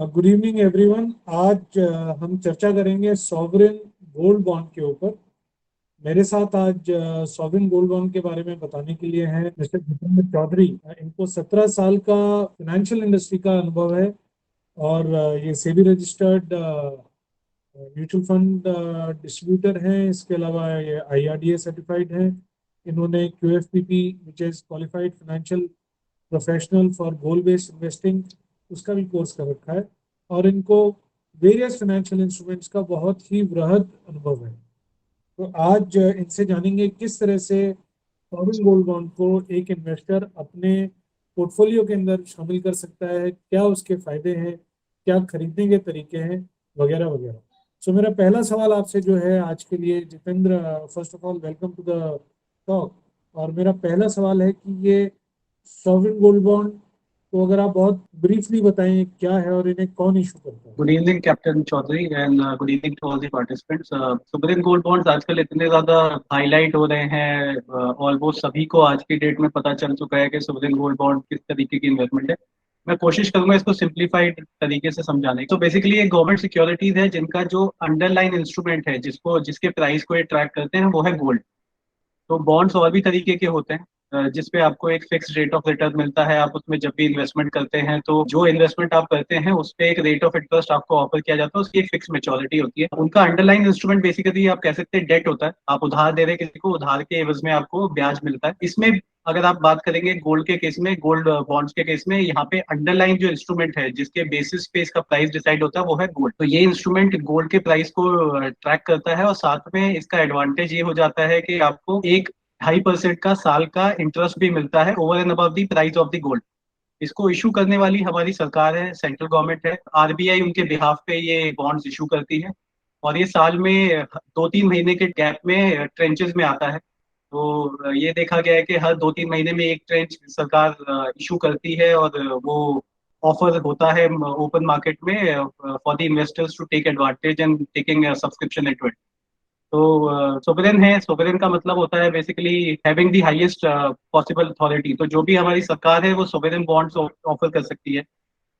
Good evening everyone. आज हम चर्चा करेंगे सॉवरेन गोल्ड बॉन्ड के ऊपर। मेरे साथ आज सॉवरेन गोल्ड बॉन्ड के बारे में बताने के लिए हैं मिस्टर जितेंद्र चौधरी। इनको 17 साल का फाइनेंशियल इंडस्ट्री का अनुभव है और ये SEBI registered mutual fund distributor हैं। इसके अलावा ये आईआरडीए सर्टिफाइड हैं। इन्होंने QFPP which is qualified financial professional for goal based investing उसका भी कोर्स कर रखा है और इनको वेरियस फाइनेंशियल इंस्ट्रूमेंट्स का बहुत ही वृहद अनुभव है। तो आज इनसे जानेंगे किस तरह से सॉवरेन गोल्ड बॉन्ड को एक इन्वेस्टर अपने पोर्टफोलियो के अंदर शामिल कर सकता है, क्या उसके फायदे हैं, क्या खरीदने के तरीके हैं, वगैरह वगैरह। सो मेरा पहला सवाल आपसे जो है आज के लिए Jitendra, first of all welcome to the talk. और मेरा पहला सवाल है कि ये सॉवरेन गोल्ड बॉन्ड को अगर आप बहुत ब्रीफली बताएं क्या है और इन्हें कौन इशू करता है। Good evening captain Chaudhary and good evening to all the participants. Sovereign gold bonds आजकल इतने ज्यादा हाईलाइट हो रहे हैं, ऑलमोस्ट सभी को आज की डेट में पता चल चुका है कि सुवरेन गोल्ड बॉन्ड किस तरीके की इन्वेस्टमेंट है। मैं कोशिश करूंगा इसको सिंप्लीफाइड तरीके से समझाने की। तो बेसिकली ये गवर्नमेंट सिक्योरिटीज है जिनका जो अंडरलाइन इंस्ट्रूमेंट है जिसको जिसके प्राइस को ये ट्रैक करते हैं वो है गोल्ड। तो बॉन्ड्स और भी तरीके के होते हैं, जिसपे आपको एक फिक्स रेट ऑफ रिटर्न मिलता है। आप उसमें जब भी इन्वेस्टमेंट करते हैं तो जो इन्वेस्टमेंट आप करते हैं उस पे एक रेट ऑफ इंटरेस्ट आपको ऑफर किया जाता है, उसकी एक फिक्स मेच्योरिटी होती है। उनका अंडरलाइन इंस्ट्रूमेंट बेसिकली आप कह सकते हैं डेट होता है। आप उधार दे रहे हैं किसी को, उधार के एवज में आपको ब्याज मिलता है। इसमें अगर आप बात करेंगे गोल्ड के केस में, गोल्ड बॉन्ड्स के केस में, यहाँ पे अंडरलाइन जो इंस्ट्रूमेंट है जिसके बेसिस पे इसका प्राइस डिसाइड होता है वो है गोल्ड। तो ये इंस्ट्रूमेंट गोल्ड के प्राइस को ट्रैक करता है और साथ में इसका एडवांटेज ये हो जाता है कि आपको एक 2.5% का साल का इंटरेस्ट भी मिलता है over and above the price of the gold. इसको इशू करने वाली हमारी सरकार है, सेंट्रल गवर्नमेंट है। आरबीआई उनके बिहाफ पे ये बॉन्ड्स इशू करती है और ये साल में 2-3 महीने के गैप में ट्रेंचेस में आता है। तो ये देखा गया है कि हर 2-3 महीने में एक ट्रेंच सरकार इशू करती है और वो ऑफर होता है ओपन मार्केट में for the investors to take advantage and taking subscription into it. तो सोवरेन है, सोवरेन का मतलब होता है basically having the highest possible authority. तो जो भी हमारी सरकार है वो सोवरेन बॉन्ड्स ऑफर कर सकती है।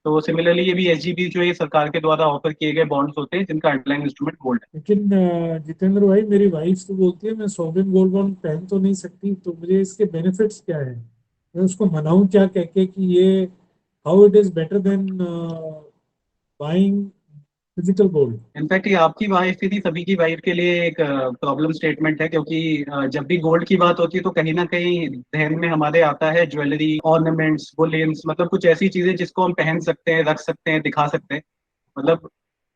तो सिमिलरली ये भी एसजीबी जो ये सरकार के द्वारा ऑफर किए गए बॉन्ड्स होते हैं जिनका अंडरलाइन इंस्ट्रूमेंट गोल्ड है। लेकिन जितेंद्र भाई, मेरी वाइफ तो बोलती है मैं सॉवरेन गोल्ड बॉन्ड पहन तो नहीं सकती, तो मुझे इसके बेनिफिट्स क्या है? मैं उसको मनाऊं क्या कह के कि ये how it is better than buying physical gold. In fact ये आपकी वाइफ की थी, सभी की वाइफ के लिए एक प्रॉब्लम स्टेटमेंट है, क्योंकि जब भी गोल्ड की बात होती है तो कहीं ना कहीं ध्यान में हमारे आता है ज्वेलरी, ऑर्नामेंट्स, बुलियंस, मतलब कुछ ऐसी चीजें जिसको हम पहन सकते हैं, रख सकते हैं, दिखा सकते हैं। मतलब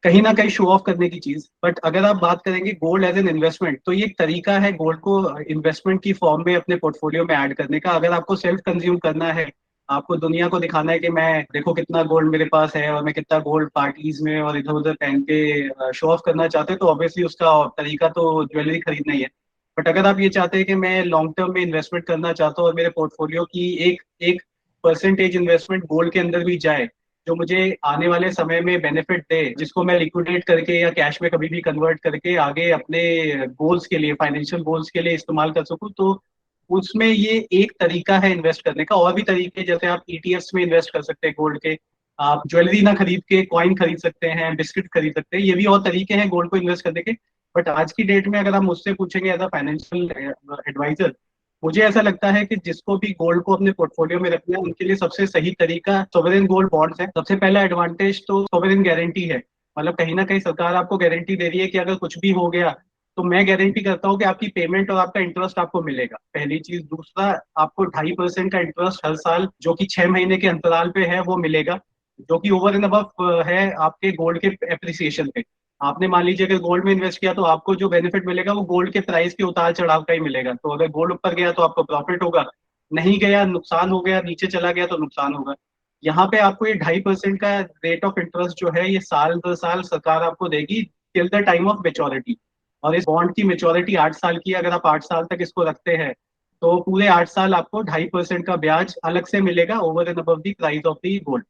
कहीं ना कहीं शो ऑफ करने की चीज। बट अगर आप बात करेंगे गोल्ड एज एन इन्वेस्टमेंट, तो ये एक तरीका है गोल्ड को इन्वेस्टमेंट की फॉर्म में अपने पोर्टफोलियो में ऐड करने का। अगर आपको सेल्फ कंज्यूम करना है, आपको दुनिया को दिखाना है कि मैं देखो कितना गोल्ड मेरे पास है और मैं कितना गोल्ड पार्टीज में और इधर उधर पहन के शो ऑफ करना चाहते हैं, तो ऑब्वियसली उसका तरीका तो ज्वेलरी खरीदना ही है। बट अगर आप ये चाहते हैं कि मैं लॉन्ग टर्म में इन्वेस्टमेंट करना चाहता हूँ और मेरे पोर्टफोलियो की एक एक परसेंटेज इन्वेस्टमेंट गोल्ड के अंदर भी जाए, जो मुझे आने वाले समय में बेनिफिट दे, जिसको मैं लिक्विडेट करके या कैश में कभी भी कन्वर्ट करके आगे अपने गोल्स के लिए, फाइनेंशियल गोल्स के लिए इस्तेमाल कर सकूं, तो उसमें ये एक तरीका है इन्वेस्ट करने का। और भी तरीके, जैसे आप ईटीएफ्स में इन्वेस्ट कर सकते हैं गोल्ड के, आप ज्वेलरी ना खरीद के कॉइन खरीद सकते हैं, बिस्किट खरीद सकते हैं, ये भी और तरीके हैं गोल्ड को इन्वेस्ट करने के। बट आज की डेट में अगर आप मुझसे पूछेंगे एज अ फाइनेंशियल एडवाइजर, मुझे ऐसा लगता है कि जिसको भी गोल्ड को अपने पोर्टफोलियो में रखना है उनके लिए सबसे सही तरीका सोवरेन गोल्ड बॉन्ड्स है। सबसे पहला एडवांटेज तो सोवरेन गारंटी है। मतलब कहीं ना कहीं सरकार आपको गारंटी दे रही है कि अगर कुछ भी हो गया तो मैं गारंटी करता हूँ कि आपकी पेमेंट और आपका इंटरेस्ट आपको मिलेगा, पहली चीज। दूसरा, आपको 2.5% का इंटरेस्ट हर साल, जो कि 6 महीने के अंतराल पे है, वो मिलेगा, जो कि ओवर एंड अबव है आपके गोल्ड के एप्रिसिएशन पे। आपने मान लीजिए अगर गोल्ड में इन्वेस्ट किया तो आपको जो बेनिफिट मिलेगा वो गोल्ड के प्राइस के उतार चढ़ाव का ही मिलेगा। तो अगर गोल्ड ऊपर गया तो आपको प्रॉफिट होगा, नहीं गया नुकसान हो गया, नीचे चला गया तो नुकसान होगा। यहाँ पे आपको ये 2.5% का रेट ऑफ इंटरेस्ट जो है ये साल दर साल सरकार आपको देगी till the time of maturity. और इस बॉन्ड की मेच्योरिटी 8 साल की है। अगर आप 8 साल तक इसको रखते हैं तो पूरे 8 साल आपको 2.5% का ब्याज अलग से मिलेगा over and above the price of the gold.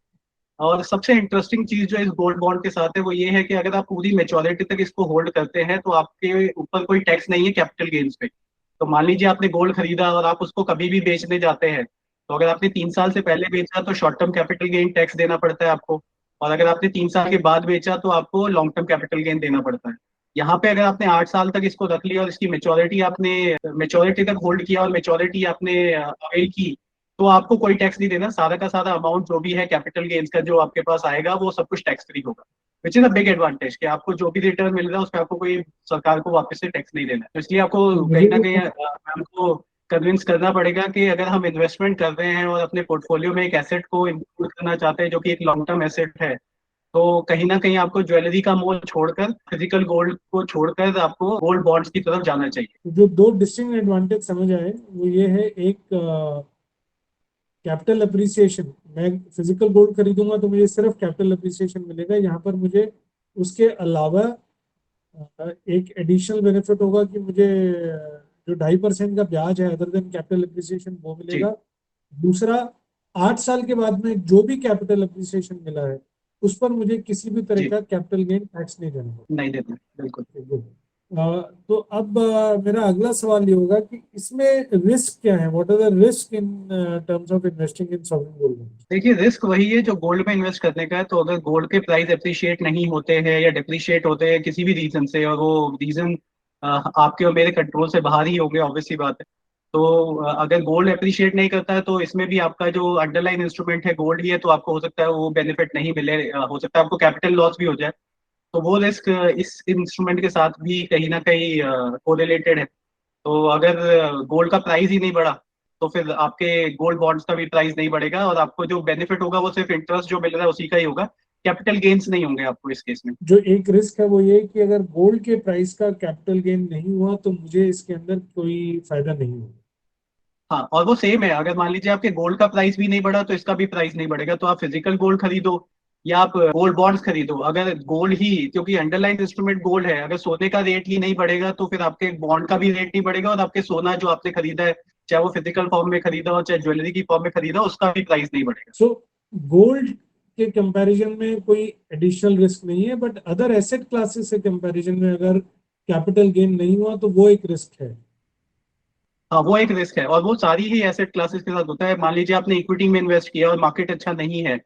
और सबसे इंटरेस्टिंग चीज जो इस गोल्ड बॉन्ड के साथ है वो ये है कि अगर आप पूरी मेच्योरिटी तक इसको होल्ड करते हैं तो आपके ऊपर कोई टैक्स नहीं है कैपिटल गेन्स पे। तो मान लीजिए आपने गोल्ड खरीदा और आप उसको कभी भी बेचने जाते हैं, तो अगर आपने 3 साल से पहले बेचा तो short term capital gain tax देना पड़ता है आपको। और अगर आपने 3 साल के बाद बेचा तो आपको लॉन्ग टर्म कैपिटल गेन देना पड़ता है। यहाँ पे अगर आपने 8 साल तक इसको रख लिया और इसकी मेच्योरिटी तक होल्ड किया और मेच्योरिटी आपने अवेल की, तो आपको कोई टैक्स नहीं देना। सारा का सारा अमाउंट जो भी है कैपिटल गेन्स का जो आपके पास आएगा वो सब कुछ टैक्स फ्री होगा, which is a big advantage कि आपको जो भी रिटर्न मिल रहा है उस पर आपको कोई सरकार को वापस से टैक्स नहीं देना है। तो इसलिए तो आपको कहीं मुझे ना कहीं जो हमको कन्विंस करना पड़ेगा कि अगर हम इन्वेस्टमेंट कर रहे हैं और अपने पोर्टफोलियो में एक एसेट को इंक्लूड करना चाहते हैं जो कि एक लॉन्ग टर्म एसेट है, तो कहीं ना कहीं आपको ज्वेलरी का मोल छोड़कर, फिजिकल गोल्ड को छोड़कर आपको गोल्ड बॉन्ड्स की तरफ जाना चाहिए। जो दो डिस्टिंक्ट एडवांटेज समझ आए वो ये है, एक कैपिटल अप्रिसिएशन। मैं फिजिकल गोल्ड खरीदूंगा तो मुझे सिर्फ कैपिटल अप्रिसिएशन मिलेगा, यहाँ पर मुझे उसके अलावा एक एडिशनल बेनिफिट होगा कि मुझे जो 2.5% का ब्याज है अदर देन कैपिटल अप्रिसिएशन वो जी। मिलेगा। दूसरा, 8 साल के बाद में जो भी कैपिटल अप्रिसिएशन मिला है उस पर मुझे किसी भी तरह जी। का कैपिटल गेन टैक्स नहीं देना होगा। नहीं देते बिल्कुल। तो अब मेरा अगला सवाल ये होगा कि इसमें रिस्क क्या है, what are the risk in terms of investing in sovereign gold. देखिए, रिस्क वही है जो गोल्ड में इन्वेस्ट करने का है। तो अगर गोल्ड के प्राइस अप्रिशिएट नहीं होते हैं या डिप्रिशिएट होते हैं किसी भी रीजन से, और वो रीजन आपके और मेरे कंट्रोल से बाहर ही हो गया, ऑब्वियस सी बात है। तो अगर गोल्ड अप्रिशिएट नहीं करता है तो इसमें भी आपका जो अंडरलाइन इंस्ट्रूमेंट है गोल्ड ही है, तो आपको हो सकता है वो बेनिफिट नहीं मिले, हो सकता है आपको कैपिटल लॉस भी हो जाए। तो वो रिस्क इस इंस्ट्रूमेंट के साथ भी कहीं ना कहीं कोरिलेटेड है। तो अगर गोल्ड का प्राइस ही नहीं बढ़ा तो फिर आपके गोल्ड बॉन्ड्स का भी प्राइस नहीं बढ़ेगा, और आपको जो बेनिफिट होगा वो सिर्फ इंटरेस्ट जो मिल रहा है उसी का ही होगा। कैपिटल गेन्स नहीं होंगे आपको इस केस में। जो एक रिस्क है वो ये है कि अगर गोल्ड के प्राइस का कैपिटल गेन नहीं हुआ तो मुझे इसके अंदर कोई फायदा नहीं होगा। हाँ, और वो सेम है, अगर मान लीजिए आपके गोल्ड का प्राइस भी नहीं बढ़ा तो इसका भी प्राइस नहीं बढ़ेगा। तो आप फिजिकल गोल्ड खरीदो या आप गोल्ड बॉन्ड्स खरीदो, अगर गोल्ड ही, क्योंकि अंडरलाइन इंस्ट्रूमेंट गोल्ड है, अगर सोने का रेट ही नहीं बढ़ेगा तो फिर आपके बॉन्ड का भी रेट नहीं बढ़ेगा, और आपके सोना जो आपने खरीदा है, चाहे वो फिजिकल फॉर्म में खरीदा हो चाहे ज्वेलरी की फॉर्म में खरीदा हो, उसका भी प्राइस नहीं बढ़ेगा। सो गोल्ड के कंपैरिजन में कोई एडिशनल रिस्क नहीं है, बट अदर एसेट क्लासेस से कंपैरिजन में अगर कैपिटल गेन नहीं हुआ तो वो एक रिस्क है। हाँ, वो एक रिस्क है, और वो सारी ही एसेट क्लासेस के साथ होता है। मान लीजिए आपने इक्विटी में इन्वेस्ट किया और मार्केट अच्छा नहीं है,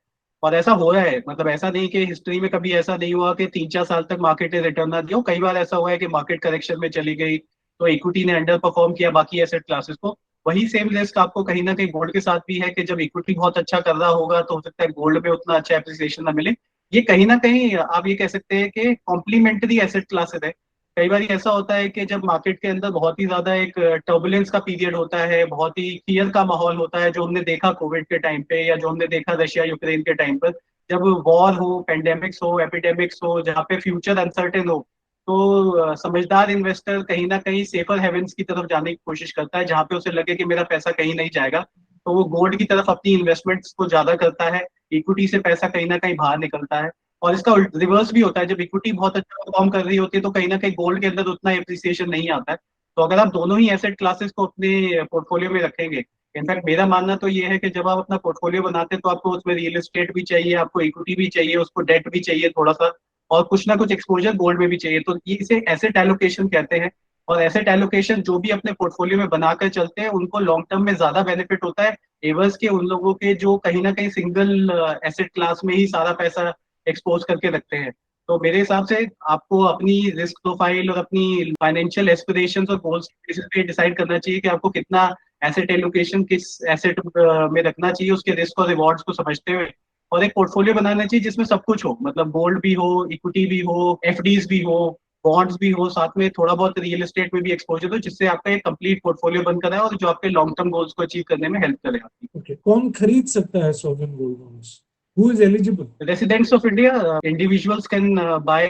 और ऐसा हो रहा है, मतलब ऐसा नहीं कि हिस्ट्री में कभी ऐसा नहीं हुआ कि 3-4 साल तक मार्केट ने रिटर्न ना दिया हो। कई बार ऐसा हुआ है कि मार्केट करेक्शन में चली गई तो इक्विटी ने अंडर परफॉर्म किया बाकी एसेट क्लासेस को। वही सेम रिस्क आपको कहीं ना कहीं गोल्ड के साथ भी है कि जब इक्विटी बहुत अच्छा कर रहा होगा तो हो सकता है गोल्ड में उतना अच्छा एप्रिसिएशन ना मिले। ये कहीं ना कहीं आप ये कह सकते हैं कि कॉम्प्लीमेंट्री एसेट क्लासेस है। कई बार ऐसा होता है कि जब मार्केट के अंदर बहुत ही ज्यादा एक टर्बुलेंस का पीरियड होता है, बहुत ही फियर का माहौल होता है, जो हमने देखा कोविड के टाइम पे या जो हमने देखा रशिया यूक्रेन के टाइम पर, जब वॉर हो, पेंडेमिक्स हो, एपिडेमिक्स हो, जहाँ पे फ्यूचर अनसर्टेन हो, तो समझदार इन्वेस्टर कहीं ना कहीं सेफर हेवेंस की तरफ जाने की कोशिश करता है, जहाँ पे उसे लगे कि मेरा पैसा कहीं नहीं जाएगा। तो वो गोल्ड की तरफ अपनी इन्वेस्टमेंट्स को ज्यादा करता है, इक्विटी से पैसा कहीं ना कहीं बाहर निकलता है। और इसका रिवर्स भी होता है, जब इक्विटी बहुत अच्छा परफॉर्म कर रही होती है तो कहीं ना कहीं गोल्ड के अंदर उतना एप्रिसिएशन नहीं आता है। तो अगर आप दोनों ही एसेट क्लासेस को अपने पोर्टफोलियो में रखेंगे, इनफैक्ट मेरा मानना तो ये है कि जब आप अपना पोर्टफोलियो बनाते हैं तो आपको उसमें रियल एस्टेट भी चाहिए, आपको इक्विटी भी चाहिए, उसको डेट भी चाहिए थोड़ा सा, और कुछ ना कुछ एक्सपोजर गोल्ड में भी चाहिए। तो ये इसे एसेट एलोकेशन कहते हैं। और एसेट एलोकेशन जो भी अपने पोर्टफोलियो में बनाकर चलते हैं उनको लॉन्ग टर्म में ज्यादा बेनिफिट होता है एवर्स के उन लोगों के जो कहीं ना कहीं सिंगल एसेट क्लास में ही सारा पैसा एक्सपोज करके रखते हैं। तो मेरे हिसाब से आपको अपनी रिस्क प्रोफाइल और अपनी फाइनेंशियल एस्पिरेशंस और गोल्स के बेसिस पे डिसाइड करना चाहिए कि आपको कितना एसेट एलोकेशन किस एसेट में रखना चाहिए, उसके रिस्क और रिवॉर्ड्स को समझते हुए। और एक पोर्टफोलियो बनाना चाहिए जिसमें सब कुछ हो, मतलब गोल्ड भी हो, इक्विटी भी हो, एफडीज भी हो, बॉन्ड्स भी हो, साथ में थोड़ा बहुत रियल एस्टेट में भी एक्सपोजर हो, जिससे आपका एक कंप्लीट पोर्टफोलियो बनकर आए और जो आपके लॉन्ग टर्म गोल्स को अचीव करने में हेल्प करे आपकी। ओके, कौन खरीद सकता है sovereign gold bonds, who is eligible. Residents of India, individuals can buy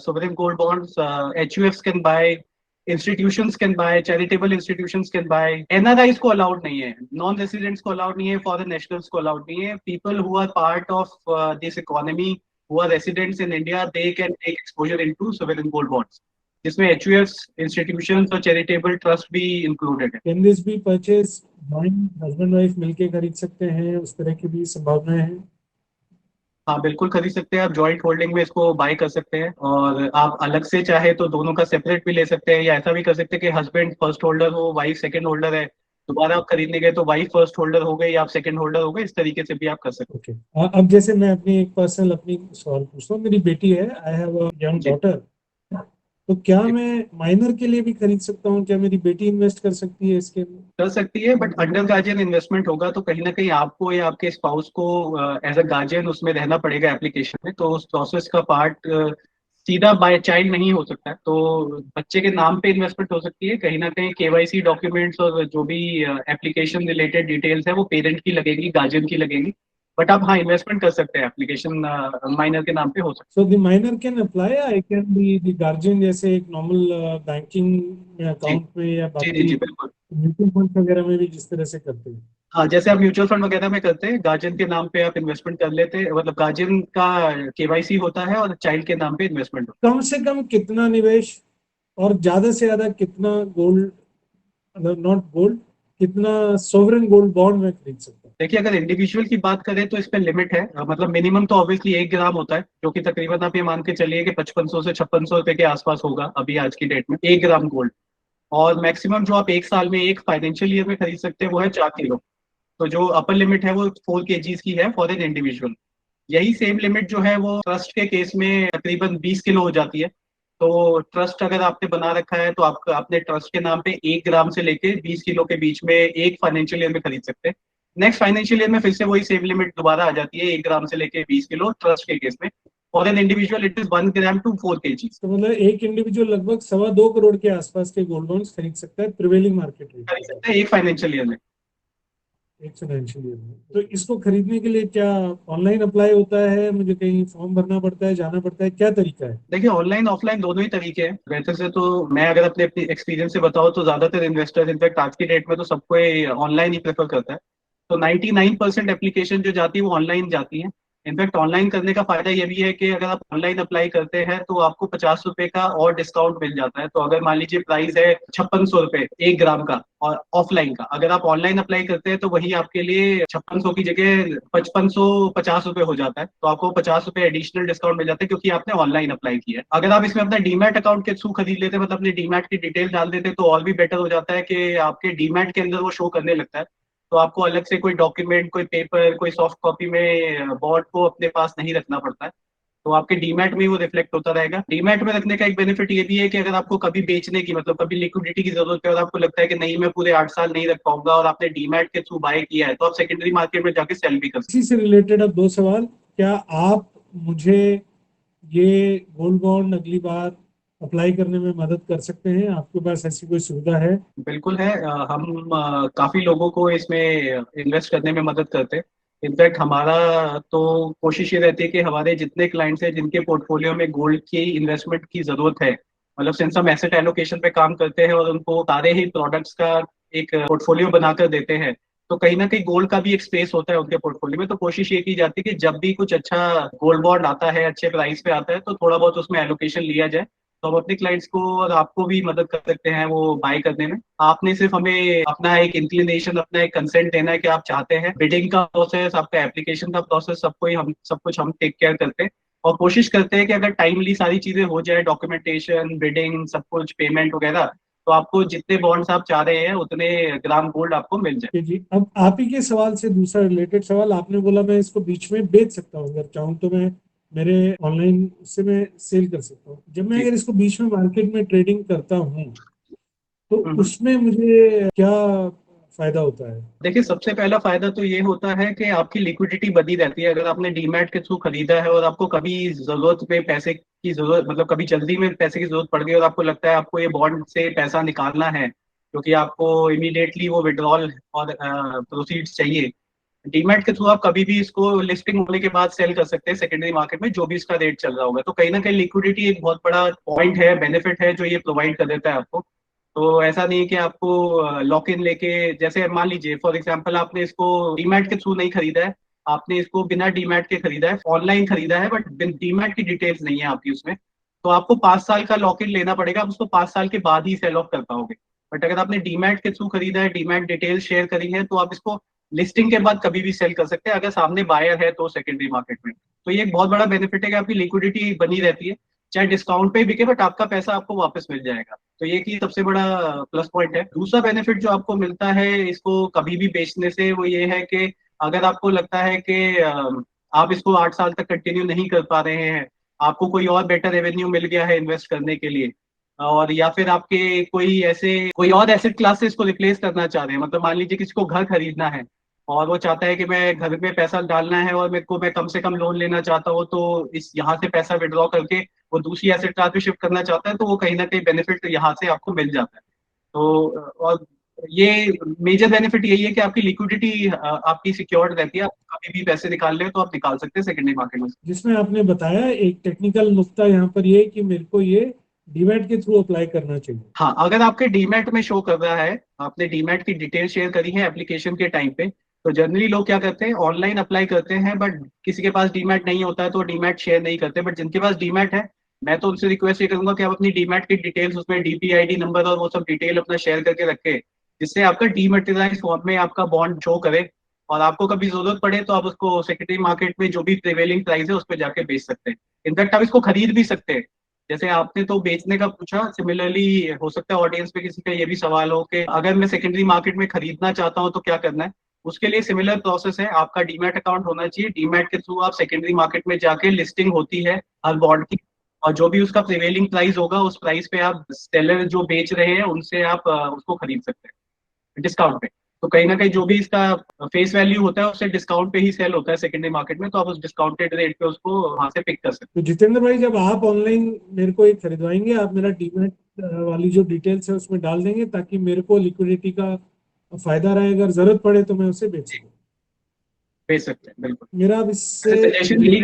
sovereign gold bonds, HUFs can buy, institutions can buy, charitable institutions can buy. NRIs को allowed नहीं है, non residents को allowed नहीं है, foreign nationals को allowed नहीं है। People who are part of this economy, who are residents in India, they can take exposure into sovereign gold bonds, जिसमें HUFs, institutions और charitable trust भी included है। Can this B purchase joint, husband wife मिलके खरीद सकते हैं, उस तरह की भी संभावनाएं हैं। हाँ, बिल्कुल खरीद सकते हैं आप, जॉइंट होल्डिंग में इसको बाय कर सकते हैं। और आप अलग से चाहे तो दोनों का सेपरेट भी ले सकते हैं, या ऐसा भी कर सकते हैं कि हस्बैंड फर्स्ट होल्डर हो, वाइफ सेकंड होल्डर है, दोबारा आप खरीदने गए तो वाइफ फर्स्ट होल्डर हो गए या आप सेकंड होल्डर हो गए, इस तरीके से भी आप कर सकते ओके। अब जैसे मैं अपनी एक पर्सनल अपनी सवाल पूछता हूँ, मेरी बेटी है, आई हैव अ हैं। यंग जी डॉटर, तो क्या जी, मैं माइनर के लिए भी खरीद सकता हूँ? क्या मेरी बेटी इन्वेस्ट कर सकती है इसके अंदर? कर सकती है, बट अंडर गार्जियन इन्वेस्टमेंट होगा तो कहीं ना कहीं आपको या आपके स्पाउस को एज अ गार्जियन उसमें रहना पड़ेगा एप्लीकेशन में, तो उस प्रोसेस का पार्ट सीधा बाय चाइल्ड नहीं हो सकता है। तो बच्चे के नाम पे इन्वेस्टमेंट हो सकती है, कहीं ना कहीं केवाईसी डॉक्यूमेंट्स और जो भी एप्लीकेशन रिलेटेड डिटेल्स है वो पेरेंट की लगेगी, गार्जियन की लगेगी। बट आप हाँ इन्वेस्टमेंट कर सकते हैं, एप्लीकेशन माइनर के नाम पे हो सकता so the minor can apply, I can be the guardian, जैसे एक नॉर्मल बैंकिंग में है। जी अकाउंट में या जी जी बाकी जी बिल्कुल। म्यूचुअल फंड वगैरह में भी जिस तरह से करते हैं। हाँ जैसे आप म्यूचुअल फंड वगैरह में करते हैं, गार्जियन के नाम पे आप इन्वेस्टमेंट कर लेते हैं, मतलब गार्जियन का केवाईसी होता है और चाइल्ड के नाम पे इन्वेस्टमेंट होता कम से कम कितना निवेश और ज्यादा से ज्यादा कितना गोल्ड, मतलब नॉट गोल्ड, कितना सोवरेन गोल्ड बॉन्ड में खरीद सकता हूँ? है। देखिए अगर इंडिविजुअल की बात करें तो इस पे लिमिट है, मतलब मिनिमम तो ऑब्वियसली 1 ग्राम होता है, जो कि तकरीबन आप ये मान के चलिए कि 5500 से 5600 रुपए के आसपास होगा अभी आज की डेट में 1 ग्राम गोल्ड। और मैक्सिमम जो आप एक साल में एक फाइनेंशियल ईयर में खरीद सकते हैं वो है 4 किलो। तो जो अपर लिमिट है वो 4 केजीज की है फॉर एन इंडिविजुअल। यही सेम लिमिट जो है वो ट्रस्ट के केस में तकरीबन 20 किलो हो जाती है। तो ट्रस्ट अगर आपने बना रखा है तो आप अपने ट्रस्ट के नाम पे 1 ग्राम से लेके 20 किलो के बीच में एक फाइनेंशियल ईयर में खरीद सकते हैं। नेक्स्ट फाइनेंशियल ईयर में फिर से वही सेम लिमिट दोबारा आ जाती है, 1 ग्राम से लेके 20 किलो ट्रस्ट के केस में। For an individual it is 1 gram to 4 KG. तो मतलब एक इंडिविजुअल लगभग 2.25 करोड़ के आसपास के गोल्ड बॉन्ड्स खरीद सकता है प्रिवेलिंग मार्केट रेट के खरीद हिसाब सकते हैं एक फाइनेंशियल ईयर में। से, एक फाइनेंशियल ईयर में। तो इसको खरीदने के लिए क्या ऑनलाइन अप्लाई होता है, मुझे कहीं फॉर्म भरना पड़ता है, जाना पड़ता है, क्या तरीका है? देखिए ऑनलाइन ऑफलाइन दोनों ही तरीके हैं वैसे से, तो मैं अगर अपने अपनी एक्सपीरियंस से बताऊं तो ज्यादातर इन्वेस्टर्स इनफैक्ट आज की डेट में तो सबको ऑनलाइन ही प्रेफर करता है। तो 99% एप्लीकेशन जो जाती है वो ऑनलाइन जाती है। इनफैक्ट ऑनलाइन करने का फायदा ये भी है कि अगर आप ऑनलाइन अप्लाई करते हैं तो आपको 50 रुपए का और डिस्काउंट मिल जाता है। तो अगर मान लीजिए प्राइस है 5600 रुपए 1 ग्राम का, और ऑफलाइन का अगर आप ऑनलाइन अप्लाई करते हैं तो वही आपके लिए 5600 की जगह 5550 रुपए हो जाता है। तो आपको 50 रुपए एडिशनल डिस्काउंट मिल जाता है क्योंकि आपने ऑनलाइन अप्लाई किया है। अगर आप इसमें अपना डीमैट अकाउंट के थ्रू खरीद लेते हैं, मतलब अपने डीमैट की डिटेल डाल देते हैं, तो और भी बेटर हो जाता है कि आपके डीमैट के अंदर वो शो करने लगता है। तो आपको अलग से कोई डॉक्यूमेंट, कोई पेपर, कोई सॉफ्ट कॉपी में बॉन्ड को अपने पास नहीं रखना पड़ता है। तो आपके डीमैट में ही वो रिफ्लेक्ट होता रहेगा। डीमैट में रखने का एक बेनिफिट ये भी है कि अगर आपको कभी बेचने की, मतलब कभी लिक्विडिटी की जरूरत है और आपको लगता है कि नहीं मैं पूरे 8 साल नहीं रख पाऊंगा और आपने डीमैट के थ्रू बाय किया है, तो आप सेकेंडरी मार्केट में जाके सेल भी कर सकते इसी से रिलेटेड अब दो सवाल, क्या आप मुझे ये गोल्ड बॉन्ड अगली बार अप्लाई करने में मदद कर सकते हैं? आपके पास ऐसी कोई सुविधा है? हैं। बिल्कुल है, हम काफी लोगों को इसमें इन्वेस्ट करने में मदद करते हैं। इनफैक्ट हमारा तो कोशिश ये रहती है कि हमारे जितने क्लाइंट्स हैं जिनके पोर्टफोलियो में गोल्ड की इन्वेस्टमेंट की जरूरत है, मतलब सिंस हम एसेट एलोकेशन पे काम करते हैं और उनको सारे ही प्रोडक्ट्स का एक पोर्टफोलियो बनाकर देते हैं, तो कहीं ना कहीं गोल्ड का भी एक स्पेस होता है उनके पोर्टफोलियो में। तो कोशिश ये की जाती है कि जब भी कुछ अच्छा गोल्ड बॉन्ड आता है, अच्छे प्राइस पे आता है, तो थोड़ा बहुत उसमें एलोकेशन लिया जाए। तो हम अपने क्लाइंट्स को और आपको भी मदद कर सकते हैं वो बाय करने में। आपने सिर्फ हमें अपना एक इंक्लिनेशन, अपना एक कंसेंट देना है कि आप चाहते हैं। बिडिंग का प्रोसेस, आपका एप्लीकेशन का प्रोसेस, सबको ही हम सब कुछ हम टेक केयर करते हैं। और कोशिश करते हैं कि अगर टाइमली सारी चीजें हो जाए, डॉक्यूमेंटेशन, बिडिंग, सब कुछ, पेमेंट वगैरह, तो आपको जितने बॉन्ड्स आप चाह रहे हैं उतने ग्राम गोल्ड आपको मिल जाए। जी। अब आप ही के सवाल से दूसरा रिलेटेड सवाल, आपने बोला मैं इसको बीच में बेच सकता हूँ, अगर चाहूँ तो मैं मेरे ऑनलाइन से मैं सेल कर सकता हूँ। जब मैं जी। अगर इसको बीच में मार्केट में ट्रेडिंग करता हूँ तो हम्म। उसमें मुझे क्या फायदा होता है? देखिए सबसे पहला फायदा तो ये होता है कि आपकी लिक्विडिटी बनी रहती है। अगर आपने डीमैट के थ्रू खरीदा है और आपको कभी जरूरत में पैसे की जरूरत, मतलब कभी जल्दी में पैसे की जरूरत पड़ गई और आपको लगता है आपको ये बॉन्ड से पैसा निकालना है क्योंकि आपको इमीडिएटली वो विड्रॉल और प्रोसीड्स चाहिए, डीमैट के थ्रू आप कभी भी इसको लिस्टिंग होने के बाद सेल कर सकते हैं सेकेंडरी मार्केट में, जो भी इसका रेट चल रहा होगा। तो कहीं ना कहीं लिक्विडिटी एक बहुत बड़ा पॉइंट है, बेनिफिट है जो ये प्रोवाइड कर देता है आपको। तो ऐसा नहीं कि आपको लॉक इन लेके, जैसे मान लीजिए फॉर एग्जांपल आपने इसको डीमैट के थ्रू नहीं खरीदा है, आपने इसको बिना डीमैट के खरीदा है, ऑनलाइन खरीदा है, बट डीमैट की डिटेल्स नहीं है आपकी उसमें, तो आपको 5 साल का लॉक इन लेना पड़ेगा। आप उसको 5 साल के बाद ही सेल ऑफ कर पाओगे। बट अगर आपने डीमैट के थ्रू खरीदा है, डीमैट डिटेल्स शेयर करी है, तो आप इसको लिस्टिंग के बाद कभी भी सेल कर सकते हैं अगर सामने बायर है तो सेकेंडरी मार्केट में। तो ये एक बहुत बड़ा बेनिफिट है कि आपकी लिक्विडिटी बनी रहती है। चाहे डिस्काउंट पे ही बिके बट आपका पैसा आपको वापस मिल जाएगा। तो ये की सबसे बड़ा प्लस पॉइंट है। दूसरा बेनिफिट जो आपको मिलता है इसको कभी भी बेचने से, वो ये है कि अगर आपको लगता है कि आप इसको 8 साल तक कंटिन्यू नहीं कर पा रहे हैं, आपको कोई और बेटर रेवेन्यू मिल गया है इन्वेस्ट करने के लिए, और या फिर आपके कोई और एसेट क्लास से इसको रिप्लेस करना चाह रहे हैं, मतलब मान लीजिए किसी को घर खरीदना है और वो चाहता है कि मैं घर में पैसा डालना है और मैं कम से कम लोन लेना चाहता हूँ, तो इस यहाँ से पैसा विड्रॉ करके वो दूसरी एसेट क्लास में शिफ्ट करना चाहता है, तो वो कहीं ना कहीं बेनिफिट यहाँ से आपको मिल जाता है। तो और ये मेजर बेनिफिट यही है कि आपकी लिक्विडिटी आपकी सिक्योर्ड रहती है, आप कभी भी पैसे निकाल ले तो आप निकाल सकते हैं सेकेंडरी मार्केट में। जिसमें आपने बताया एक टेक्निकल नुक्ता यहाँ पर ये है कि मेरे को ये डीमैट के थ्रू अप्लाई करना चाहिए। हाँ, अगर आपके डीमैट में शो कर रहा है, आपने डीमैट की डिटेल शेयर करी है एप्लीकेशन के टाइम पे, तो जनरली लोग क्या करते हैं ऑनलाइन अप्लाई करते हैं, बट किसी के पास डीमैट नहीं होता है तो डीमैट शेयर नहीं करते। बट जिनके पास डीमैट है, मैं तो उनसे रिक्वेस्ट ये करूंगा कि आप अपनी डीमैट की डिटेल्स उसमें डीपीआईडी नंबर और वो सब डिटेल अपना शेयर करके रखे, जिससे आपका डीमैटेरियलाइज फॉर्म में आपका बॉन्ड शो करे, और आपको कभी जरूरत पड़े तो आप उसको सेकेंडरी मार्केट में जो भी प्रिवेलिंग प्राइस है उस पर जाके बेच सकते हैं। इनफैक्ट आप इसको खरीद भी सकते हैं। जैसे आपने तो बेचने का पूछा, सिमिलरली हो सकता है ऑडियंस में किसी का ये भी सवाल हो कि अगर मैं सेकेंडरी मार्केट में खरीदना चाहता हूँ तो क्या करना है। उसके लिए सिमिलर प्रोसेस है, आपका डीमैट अकाउंट होना चाहिए, डीमैट के थ्रू आप सेकेंडरी मार्केट में जाके लिस्टिंग होती है हर बॉन्ड की, और जो भी उसका प्रिवेलिंग प्राइस होगा उस प्राइस पे आप सेलर जो बेच रहे हैं उनसे आप उसको खरीद सकते हैं डिस्काउंट पे। तो कहीं ना कहीं जो भी इसका फेस वैल्यू होता है उससे डिस्काउंट पे ही सेल होता है सेकेंडरी मार्केट में, तो आप उस डिस्काउंटेड रेट पे उसको वहां से पिक कर सकते तो जितेंद्र भाई, जब आप ऑनलाइन मेरे को एक खरीदवाएंगे, आप मेरा डीमैट वाली जो डिटेल्स है उसमें डाल देंगे ताकि मेरे को लिक्विडिटी का फायदा रहे, अगर जरूरत पड़े तो मैं उसे बेच हैं। सकूं। बेच सकते हैं बिल्कुल। मेरा अब वैसे इससे सजेशन यही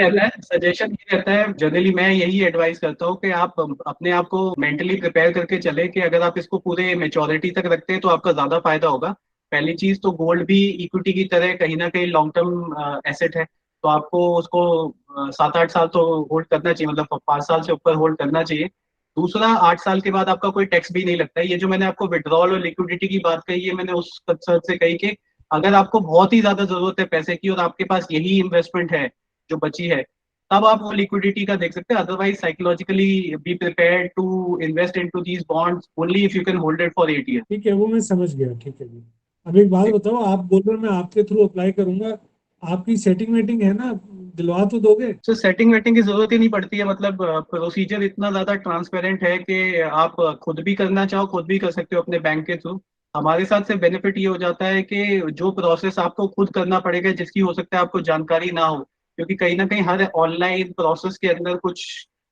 रहता है जनरली, मैं यही एडवाइस करता हूँ कि आप अपने आप को मेंटली प्रिपेयर करके चले कि अगर आप इसको पूरे मेच्योरिटी तक रखते हैं तो आपका ज्यादा फायदा होगा। पहली चीज तो गोल्ड भी इक्विटी की तरह कहीं ना कहीं लॉन्ग टर्म एसेट है, तो आपको उसको 7-8 साल तो होल्ड करना चाहिए, मतलब 5 साल से ऊपर होल्ड करना चाहिए। दूसरा, 8 साल के बाद आपका कोई टैक्स भी नहीं लगता है। ये जो मैंने आपको विड्रॉल और लिक्विडिटी की बात कही है, मैंने उस कंसर्न से कही कि अगर आपको बहुत ही ज्यादा जरूरत है पैसे की और आपके पास यही इन्वेस्टमेंट है जो बची है, तब आप वो लिक्विडिटी का देख सकते हैं। Otherwise psychologically be prepare to invest into these bonds only if you can hold it for 8 year. ठीक है, वो मैं समझ गया। ठीक है जी। अब एक बात बताओ, आप बोल रहे हो मैं आपके थ्रू अप्लाई करूंगा, आपकी सेटिंग वेटिंग है ना, दिलवा तो दोगे? सो सेटिंग वेटिंग की जरूरत ही नहीं पड़ती है, मतलब प्रोसीजर इतना ज्यादा ट्रांसपेरेंट है कि आप खुद भी करना चाहो खुद भी कर सकते हो अपने बैंक के थ्रू। हमारे साथ से बेनिफिट ये हो जाता है कि जो प्रोसेस आपको खुद करना पड़ेगा जिसकी हो सकता है आपको जानकारी ना हो, क्योंकि कहीं ना कहीं हर ऑनलाइन प्रोसेस के अंदर कुछ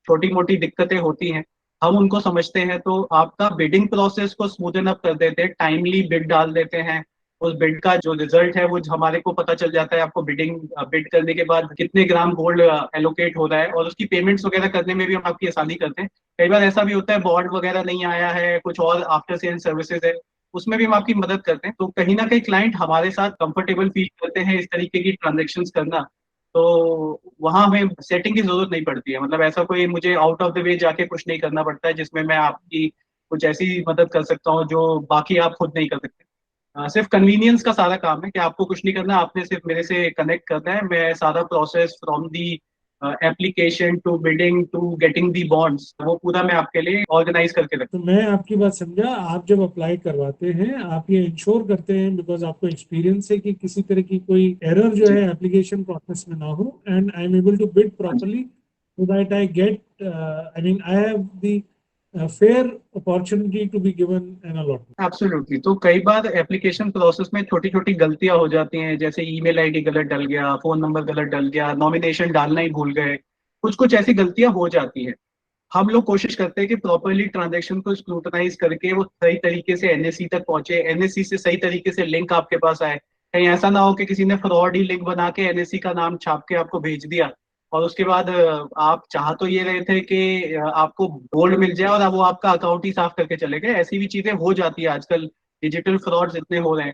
छोटी मोटी दिक्कतें होती हैं, हम उनको समझते हैं, तो आपका बिडिंग प्रोसेस को स्मूथन अप कर देते हैं, टाइमली बिड डाल देते हैं। उस बिड का जो रिजल्ट है वो हमारे को पता चल जाता है, आपको बिड करने के बाद कितने ग्राम गोल्ड एलोकेट हो रहा है, और उसकी पेमेंट्स वगैरह करने में भी हम आपकी आसानी करते हैं। कई बार ऐसा भी होता है बॉन्ड वगैरह नहीं आया है, कुछ और आफ्टर सेल सर्विसेज है, उसमें भी हम आपकी मदद करते हैं। तो कहीं ना कहीं क्लाइंट हमारे साथ कंफर्टेबल फील करते हैं इस तरीके की ट्रांजेक्शन करना, तो वहां हमें सेटिंग की जरूरत नहीं पड़ती है, मतलब ऐसा कोई मुझे आउट ऑफ द वे जाके कुछ नहीं करना पड़ता है जिसमें मैं आपकी कुछ ऐसी मदद कर सकता हूँ जो बाकी आप खुद नहीं कर सकते। सिर्फ कन्वीनियंस का सारा काम है कि आपको कुछ नहीं करना, आपने सिर्फ मेरे से कनेक्ट करना है, मैं सारा process from the application to bidding to getting the bonds वो पूरा मैं आपके लिए ऑर्गेनाइज करके तो रखूँ। मैं आपकी बात समझा, आप जब अप्लाई करवाते हैं आप ये इंश्योर करते हैं, बिकॉज आपको एक्सपीरियंस है, कि किसी तरह की कोई एरर जो जी। है एप्लीकेशन प्रोसेस में ना हो, and I am able to bid हाँ जी। Properly so that I get, I mean I have the fair opportunity to be given an allotment. Absolutely. तो कई बार एप्लीकेशन प्रोसेस में छोटी छोटी गलतियां हो जाती हैं, जैसे ईमेल आईडी गलत डल गया, फोन नंबर गलत डल गया, नॉमिनेशन डालना ही भूल गए, कुछ कुछ ऐसी गलतियां हो जाती हैं। हम लोग कोशिश करते हैं कि प्रॉपरली ट्रांजैक्शन को स्क्रूटनाइज करके वो सही तरीके से एनएससी तक पहुंचे, एनएससी से सही तरीके से लिंक आपके पास आए। कहीं ऐसा ना हो कि किसी ने फ्रॉड ही लिंक बना के एनएससी का नाम छाप के आपको भेज दिया, और उसके बाद आप चाह तो ये रहे थे कि आपको गोल्ड मिल जाए और अब वो आपका अकाउंट ही साफ करके चले गए। ऐसी भी चीजें हो जाती है आजकल, डिजिटल फ्रॉड्स इतने हो रहे हैं।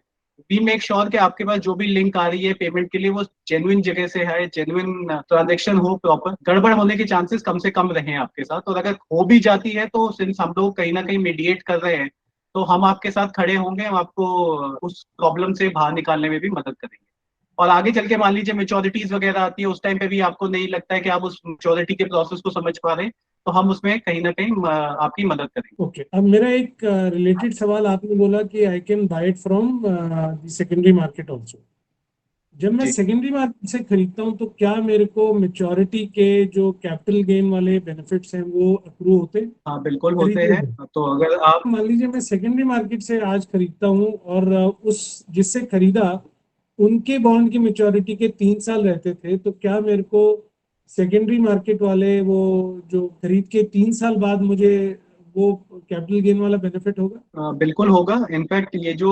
वी मेक श्योर कि आपके पास जो भी लिंक आ रही है पेमेंट के लिए वो जेन्युइन जगह से है, जेन्युइन ट्रांजेक्शन हो, प्रॉपर गड़बड़ होने के चांसेस कम से कम रहे आपके साथ, और अगर हो भी जाती है तो सिंस हम लोग कहीं ना कहीं मीडिएट कर रहे हैं तो हम आपके साथ खड़े होंगे, हम आपको उस प्रॉब्लम से बाहर निकालने में भी मदद करेंगे। और आगे चल के मान लीजिए मेच्योरिटीज वगैरह आती है, उस टाइम पे भी आपको नहीं लगता है कि आप उस मेच्योरिटी के प्रोसेस को समझ पा रहे हैं, तो हम उसमें कहीं ना कहीं आपकी मदद करेंगे। ओके, अब मेरा एक रिलेटेड सवाल, आपने बोला कि I can buy it from the secondary market also. जब मैं जी सेकेंडरी मार्केट से खरीदता हूँ तो क्या मेरे को मेच्योरिटी के जो कैपिटल गेन वाले बेनिफिट्स हैं वो अप्रूव होते हैं हाँ बिल्कुल होते खरीदने हैं। में? तो अगर आप मान लीजिए मैं सेकेंडरी मार्केट से आज खरीदता हूँ और उस जिससे खरीदा उनके बॉन्ड की मेच्योरिटी के 3 साल रहते थे, तो क्या मेरे को सेकेंडरी मार्केट वाले वो जो खरीद के 3 साल बाद मुझे वो कैपिटल गेन वाला बेनिफिट होगा? बिल्कुल होगा। इनफैक्ट ये जो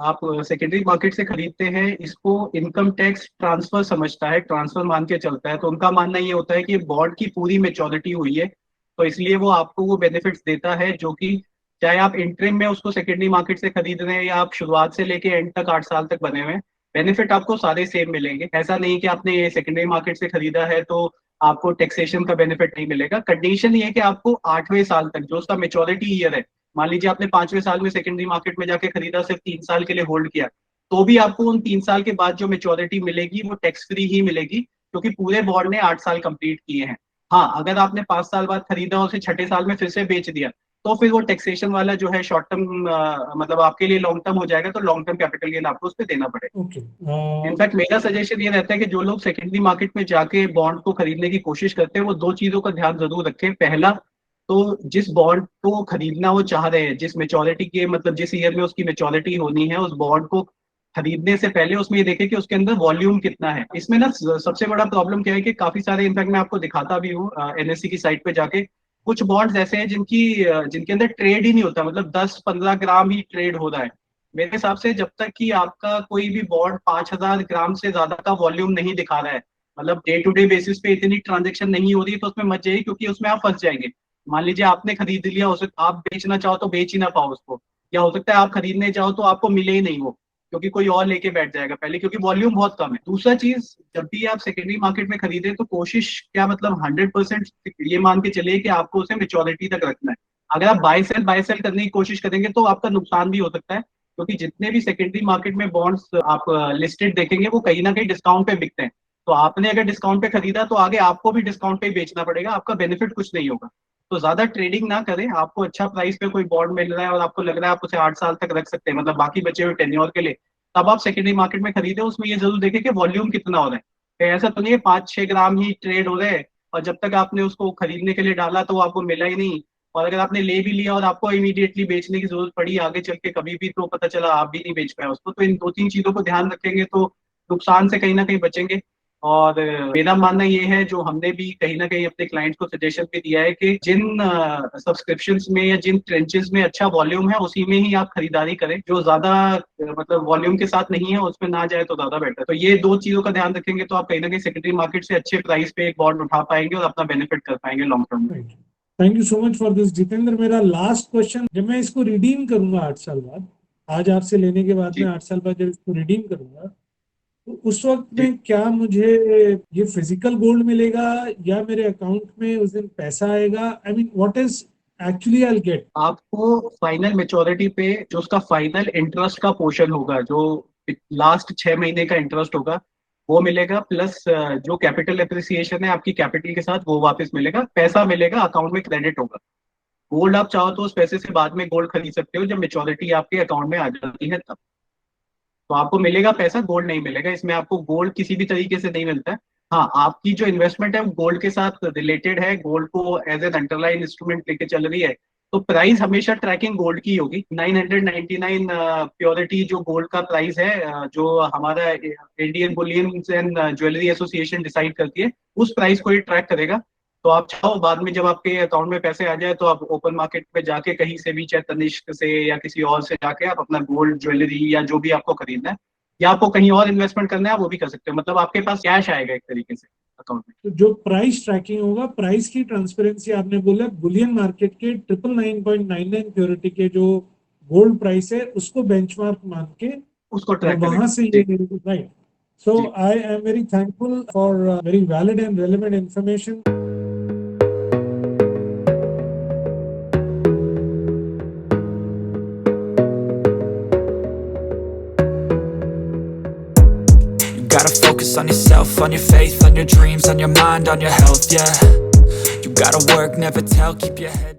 आप सेकेंडरी मार्केट से खरीदते हैं इसको इनकम टैक्स ट्रांसफर समझता है, ट्रांसफर मान के चलता है। तो उनका मानना ये होता है कि बॉन्ड की पूरी मेच्योरिटी हुई है, तो इसलिए वो आपको वो बेनिफिट्स देता है जो कि चाहे आप इंटरिम में उसको सेकेंडरी मार्केट से खरीद रहे हैं या आप शुरुआत से लेके एंड तक 8 साल तक बने हुए हैं, बेनिफिट आपको सारे सेम मिलेंगे। ऐसा नहीं कि आपने सेकेंडरी मार्केट से खरीदा है तो आपको टैक्सेशन का बेनिफिट नहीं मिलेगा। कंडीशन ये है कि आपको 8वें साल तक जो उसका मेच्योरिटी ईयर है, मान लीजिए आपने 5वें साल में सेकेंडरी मार्केट में जाके खरीदा, सिर्फ 3 साल के लिए होल्ड किया, तो भी आपको उन 3 साल के बाद जो मेच्योरिटी मिलेगी वो टैक्स फ्री ही मिलेगी, क्योंकि पूरे बोर्ड ने 8 साल कंप्लीट किए हैं। हाँ, अगर आपने 5 साल बाद खरीदा और उसे छठे साल में फिर से बेच दिया, तो फिर वो टैक्सेशन वाला जो है शॉर्ट टर्म, मतलब आपके लिए लॉन्ग टर्म हो जाएगा, तो लॉन्ग टर्म कैपिटल गेन आपको उस पर देना पड़ेगा। ओके। इनफैक्ट मेरा सजेशन ये रहता है कि जो लोग सेकेंडरी मार्केट में जाके बॉन्ड को खरीदने की कोशिश करते हैं वो दो चीजों का ध्यान जरूर रखें। पहला, तो जिस बॉन्ड को खरीदना वो चाह रहे हैं, जिस मेच्योरिटी के मतलब जिस ईयर में उसकी मेच्योरिटी होनी है, उस बॉन्ड को खरीदने से पहले उसमें ये देखें कि उसके अंदर वॉल्यूम कितना है। इसमें ना सबसे बड़ा प्रॉब्लम क्या है कि काफी सारे, इनफैक्ट मैं आपको दिखाता भी हूँ एनएससी की साइट पे जाके, कुछ बॉन्ड्स ऐसे हैं जिनके अंदर ट्रेड ही नहीं होता, मतलब 10-15 ग्राम ही ट्रेड हो रहा है। मेरे हिसाब से जब तक कि आपका कोई भी बॉन्ड 5,000 ग्राम से ज्यादा का वॉल्यूम नहीं दिखा रहा है, मतलब डे टू डे बेसिस पे इतनी ट्रांजेक्शन नहीं हो रही है, तो उसमें मत जाइए, क्योंकि उसमें आप फंस जाएंगे। मान लीजिए आपने खरीद लिया, उसे आप बेचना चाहो तो बेच ही ना पाओ उसको, या हो सकता है आप खरीदने जाओ तो आपको मिले ही नहीं वो, क्योंकि कोई और लेके बैठ जाएगा पहले, क्योंकि वॉल्यूम बहुत कम है। दूसरा चीज, जब भी आप सेकेंडरी मार्केट में खरीदे तो कोशिश क्या, मतलब 100% ये मान के चलिए कि आपको उसे मेच्योरिटी तक रखना है। अगर आप बाय सेल करने की कोशिश करेंगे तो आपका नुकसान भी हो सकता है, क्योंकि जितने भी सेकेंडरी मार्केट में बॉन्ड्स आप लिस्टेड देखेंगे वो कहीं ना कहीं डिस्काउंट पे बिकते हैं। तो आपने अगर डिस्काउंट पे खरीदा तो आगे आपको भी डिस्काउंट पे ही बेचना पड़ेगा, आपका बेनिफिट कुछ नहीं होगा। तो ज्यादा ट्रेडिंग ना करें। आपको अच्छा प्राइस पे कोई बॉन्ड मिल रहा है और आपको लग रहा है आप उसे 8 साल तक रख सकते हैं, मतलब बाकी बचे हुए टेन्योर के लिए, तब आप सेकेंडरी मार्केट में खरीदे। उसमें ये जरूर देखें कि वॉल्यूम कितना हो रहा है, कहीं ऐसा तो नहीं है 5-6 ग्राम ही ट्रेड हो रहे हैं और जब तक आपने उसको खरीदने के लिए डाला तो वो आपको मिला ही नहीं, और अगर आपने ले भी लिया और आपको इमीडिएटली बेचने की जरूरत पड़ी आगे चल के कभी भी, तो पता चला आप भी नहीं बेच पाए उसको। तो इन दो तीन चीजों को ध्यान रखेंगे तो नुकसान से कहीं ना कहीं बचेंगे। और मेरा मानना ये है, जो हमने भी कहीं ना कहीं अपने क्लाइंट्स को सजेशन भी दिया है, कि जिन सब्सक्रिप्शंस में या जिन ट्रेंचेस में अच्छा वॉल्यूम है उसी में ही आप खरीदारी करें। जो ज्यादा मतलब वॉल्यूम के साथ नहीं है उसमें ना जाए तो ज्यादा बेटर। तो ये दो चीजों का ध्यान रखेंगे तो आप कहीं ना कहीं सेकेंडरी मार्केट से अच्छे प्राइस पे एक बॉन्ड उठा पाएंगे और अपना बेनिफिट कर पाएंगे लॉन्ग टर्म में। Right. Thank you so much for this Jitendra. मेरा लास्ट क्वेश्चन, जब मैं इसको रिडीम करूंगा 8 साल बाद, आज आपसे लेने के बाद में जी 8 साल बाद जब इसको रिडीम करूंगा, तो उस वक्त जी। में क्या मुझे ये फिजिकल गोल्ड मिलेगा या मेरे अकाउंट में उस दिन पैसा आएगा? I mean what is actually I get? आपको फाइनल मेच्योरिटी पे जो उसका फाइनल इंटरेस्ट का पोर्शन होगा, जो लास्ट 6 महीने का इंटरेस्ट होगा, वो मिलेगा, प्लस जो कैपिटल एप्रिसिएशन है आपकी कैपिटल के साथ वो वापस मिलेगा, पैसा मिलेगा, अकाउंट में क्रेडिट होगा। गोल्ड आप चाहो तो उस पैसे से बाद में गोल्ड खरीद सकते हो जब मेच्योरिटी आपके अकाउंट में आ जाती है तब। तो आपको मिलेगा पैसा, गोल्ड नहीं मिलेगा। इसमें आपको गोल्ड किसी भी तरीके से नहीं मिलता है। हाँ, आपकी जो इन्वेस्टमेंट है वो गोल्ड के साथ रिलेटेड है, गोल्ड को एज एन अंडरलाइन इंस्ट्रूमेंट लेके चल रही है, तो प्राइस हमेशा ट्रैकिंग गोल्ड की होगी। 999 प्योरिटी जो गोल्ड का प्राइस है, जो हमारा Indian Boolean and jewellery association decide करती है, उस प्राइस को ही ट्रैक करेगा। तो आप चाहो बाद में जब आपके अकाउंट में पैसे आ जाए तो आप ओपन मार्केट में जाके कहीं से भी, चाहे तनिष्क से या किसी और से जाके, आप अपना गोल्ड ज्वेलरी या जो भी आपको खरीदना है या आपको कहीं और इन्वेस्टमेंट करना है आप वो भी कर सकते हो। मतलब आपके पास कैश आएगा एक तरीके से अकाउंट में। तो जो प्राइस ट्रैकिंग होगा, प्राइस की ट्रांसपेरेंसी, आपने बोला बुलियन मार्केट के 999.99 प्योरिटी के जो गोल्ड प्राइस है उसको बेंचमार्क मान के उसको और ट्रैक वहां करेगा। से जी ये, राइट? सो जी। I am very thankful for very valid and relevant information. You gotta focus on yourself, on your faith, on your dreams, on your mind, on your health, yeah. You gotta work, never tell, keep your head